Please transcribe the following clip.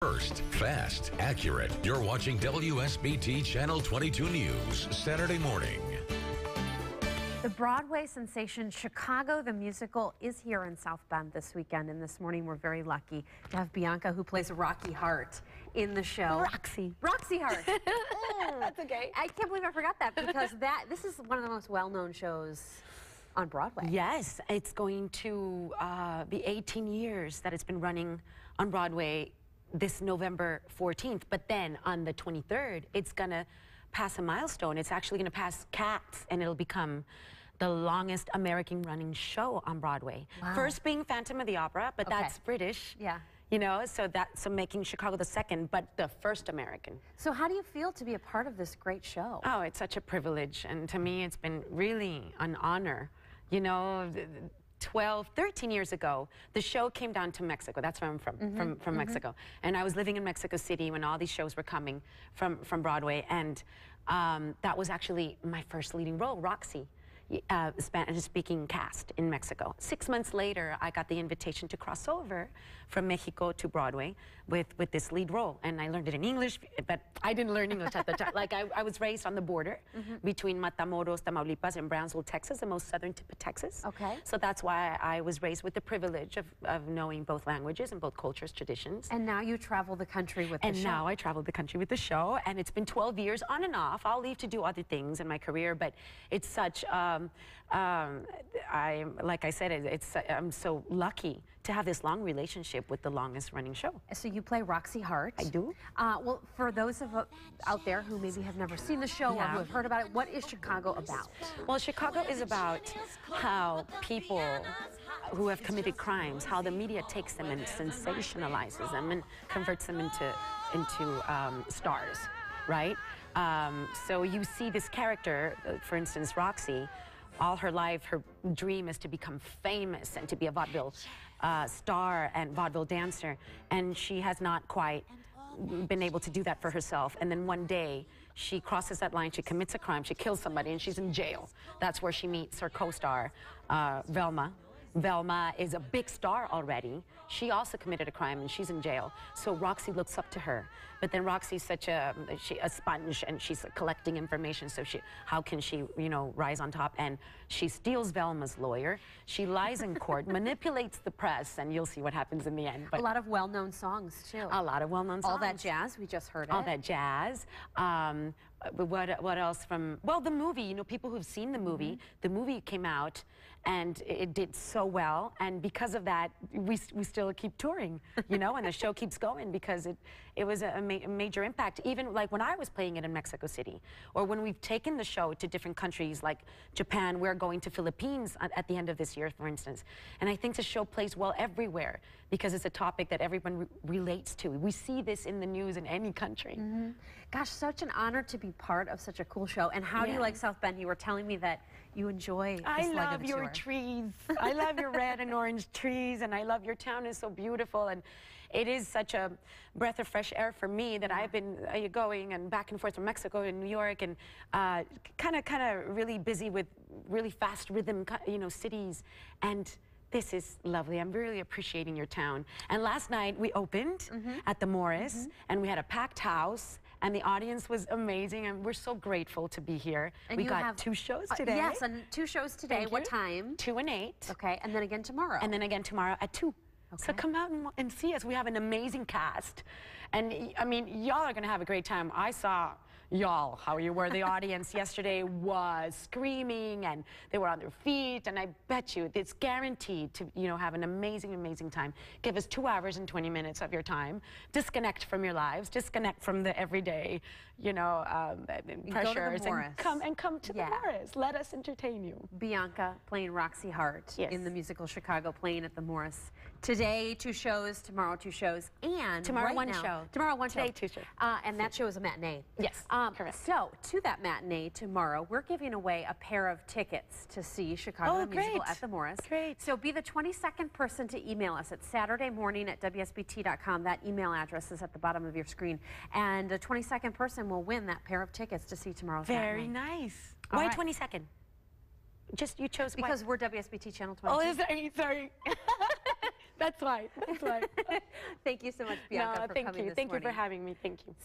First, fast, accurate. You're watching WSBT Channel 22 News, Saturday morning. The Broadway sensation Chicago the Musical is here in South Bend this weekend, and this morning we're very lucky to have Bianca, who plays Roxie Hart, in the show. Roxie Hart. That's okay. I can't believe I forgot that, because this is one of the most well-known shows on Broadway. Yes, it's going to be 18 years that it's been running on Broadway this November 14th, but then on the 23rd, it's gonna pass a milestone. It's actually gonna pass Cats, and it'll become the longest American running show on Broadway. Wow. First being Phantom of the Opera, but that's British. Yeah. You know, so making Chicago the second, but the first American. So how do you feel to be a part of this great show? Oh, it's such a privilege, and to me, it's been really an honor. You know, 13 years ago, the show came down to Mexico. That's where I'm from, from Mexico. And I was living in Mexico City when all these shows were coming from Broadway, and that was actually my first leading role, Roxie. Spanish-speaking cast in Mexico. 6 months later, I got the invitation to cross over from Mexico to Broadway with this lead role. And I learned it in English, but I didn't learn English at the time. Like, I was raised on the border between Matamoros, Tamaulipas, and Brownsville, Texas, the most southern tip of Texas. Okay. So that's why I was raised with the privilege of knowing both languages and both cultures, traditions. And now you travel the country with the show. And now I travel the country with the show, and it's been 12 years on and off. I'll leave to do other things in my career, but it's such, like I said, I'm so lucky to have this long relationship with the longest running show. So you play Roxie Hart. I do. Well, for those out there who maybe have never seen the show or who have heard about it, what is Chicago about? Well, Chicago is about how people who have committed crimes, how the media takes them and sensationalizes them and converts them into stars, right? So you see this character, for instance, Roxie. All her life, her dream is to become famous and to be a vaudeville star and vaudeville dancer. And she has not quite been able to do that for herself. And then one day, she crosses that line, she commits a crime, she kills somebody, and she's in jail. That's where she meets her co-star, Velma. Velma is a big star already. She also committed a crime, and she's in jail. So Roxie looks up to her. But then Roxie's such a sponge, and she's collecting information. So how can she, you know, rise on top? And she steals Velma's lawyer. She lies in court, manipulates the press, and you'll see what happens in the end. But a lot of well-known songs too. A lot of well-known songs. All That Jazz, we just heard it. All That Jazz. What else from, well, the movie, you know, people who've seen the movie came out and it did so well, and because of that, we still keep touring, you know, and the show keeps going because it was a major impact. Even like when I was playing it in Mexico City, or when we've taken the show to different countries like Japan, we're going to Philippines at the end of this year, for instance. And I think the show plays well everywhere because it's a topic that everyone relates to. We see this in the news in any country. Gosh, such an honor to be part of such a cool show. And how do you like South Bend? You were telling me that you enjoy this leg of the tour. I love your trees. I love your red and orange trees, and I love your town is so beautiful. And it is such a breath of fresh air for me that I've been going and back and forth from Mexico to New York, and kind of really busy with really fast rhythm, you know, cities. And this is lovely. I'm really appreciating your town. And last night we opened at the Morris, and we had a packed house, and the audience was amazing, and we're so grateful to be here. And we got 2 shows today. Yes, and 2 shows today. What time? 2 and 8. Okay, and then again tomorrow. And then again tomorrow at 2. Okay. So come out and see us. We have an amazing cast. And I mean, y'all are gonna have a great time. I saw y'all, how you were. The audience yesterday was screaming, and they were on their feet, and I bet you it's guaranteed to, you know, have an amazing, amazing time. Give us 2 hours and 20 minutes of your time. Disconnect from your lives, disconnect from the everyday, you know, pressures, and come to the Morris. Let us entertain you. Bianca playing Roxie Hart in the musical Chicago, playing at the Morris. Today, 2 shows, tomorrow 2 shows, and tomorrow one show. Tomorrow one show. Today 2 shows. And that show is a matinee. Yes. Correct. So, to that matinee tomorrow, we're giving away a pair of tickets to see Chicago the Musical at the Morris. Great. So, be the 22nd person to email us at SaturdayMorning@WSBT.com. That email address is at the bottom of your screen. And the 22nd person will win that pair of tickets to see tomorrow's matinee. Very nice. Why 22nd? Just you chose because we're WSBT Channel 22. Oh, sorry. That's right. That's right. Thank you so much, Bianca, for coming this morning. Thank you for having me. Thank you.